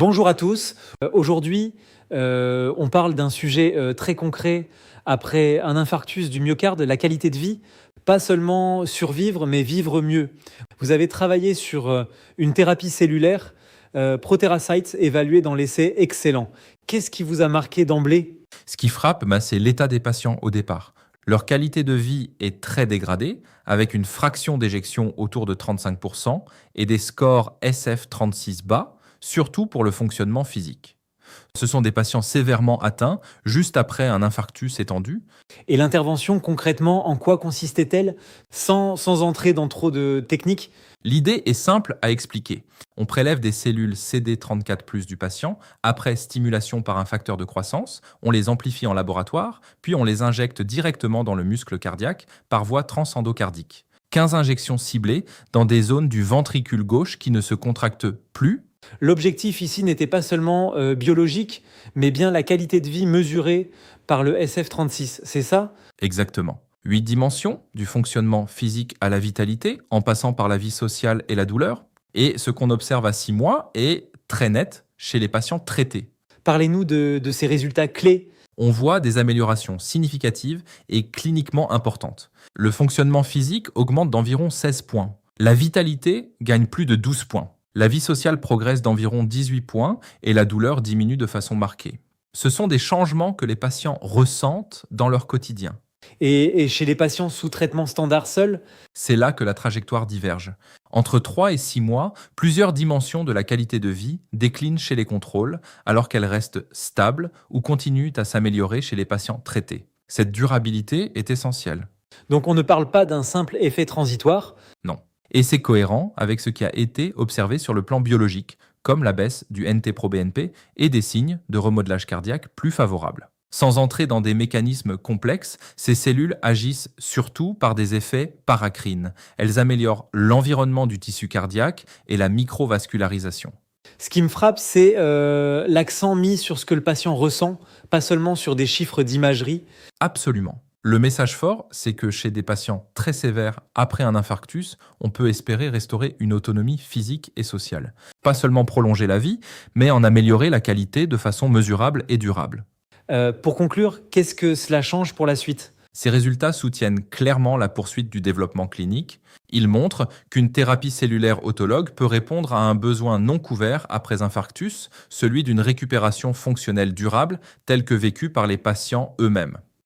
Bonjour à tous. Aujourd'hui, on parle d'un sujet très concret après un infarctus du myocarde, la qualité de vie. Pas seulement survivre, mais vivre mieux. Vous avez travaillé sur une thérapie cellulaire, Proteracytes, évaluée dans l'essai excellent. Qu'est-ce qui vous a marqué d'emblée? Ce qui frappe, c'est l'état des patients au départ. Leur qualité de vie est très dégradée, avec une fraction d'éjection autour de 35% et des scores SF36 bas, surtout pour le fonctionnement physique. Ce sont des patients sévèrement atteints juste après un infarctus étendu. Et l'intervention, concrètement, en quoi consistait-elle sans entrer dans trop de techniques? L'idée est simple à expliquer. On prélève des cellules CD34+ du patient après stimulation par un facteur de croissance, on les amplifie en laboratoire, puis on les injecte directement dans le muscle cardiaque par voie transendocardique. 15 injections ciblées dans des zones du ventricule gauche qui ne se contractent plus. L'objectif ici n'était pas seulement biologique, mais bien la qualité de vie mesurée par le SF36, c'est ça? Exactement. 8 dimensions, du fonctionnement physique à la vitalité, en passant par la vie sociale et la douleur. Et ce qu'on observe à 6 mois est très net chez les patients traités. Parlez-nous de ces résultats clés. On voit des améliorations significatives et cliniquement importantes. Le fonctionnement physique augmente d'environ 16 points. La vitalité gagne plus de 12 points. La vie sociale progresse d'environ 18 points et la douleur diminue de façon marquée. Ce sont des changements que les patients ressentent dans leur quotidien. Et chez les patients sous traitement standard seul, C'est là que la trajectoire diverge. Entre 3 et 6 mois, plusieurs dimensions de la qualité de vie déclinent chez les contrôles, alors qu'elles restent stables ou continuent à s'améliorer chez les patients traités. Cette durabilité est essentielle. donc on ne parle pas d'un simple effet transitoire. Non. Et c'est cohérent avec ce qui a été observé sur le plan biologique, comme la baisse du NT-proBNP et des signes de remodelage cardiaque plus favorables. Sans entrer dans des mécanismes complexes, ces cellules agissent surtout par des effets paracrines. Elles améliorent l'environnement du tissu cardiaque et la microvascularisation. Ce qui me frappe, c'est l'accent mis sur ce que le patient ressent, pas seulement sur des chiffres d'imagerie. Absolument. Le message fort, c'est que chez des patients très sévères après un infarctus, on peut espérer restaurer une autonomie physique et sociale. Pas seulement prolonger la vie, mais en améliorer la qualité de façon mesurable et durable. Pour conclure, qu'est-ce que cela change pour la suite? Ces résultats soutiennent clairement la poursuite du développement clinique. Ils montrent qu'une thérapie cellulaire autologue peut répondre à un besoin non couvert après infarctus, celui d'une récupération fonctionnelle durable telle que vécue par les patients eux-mêmes.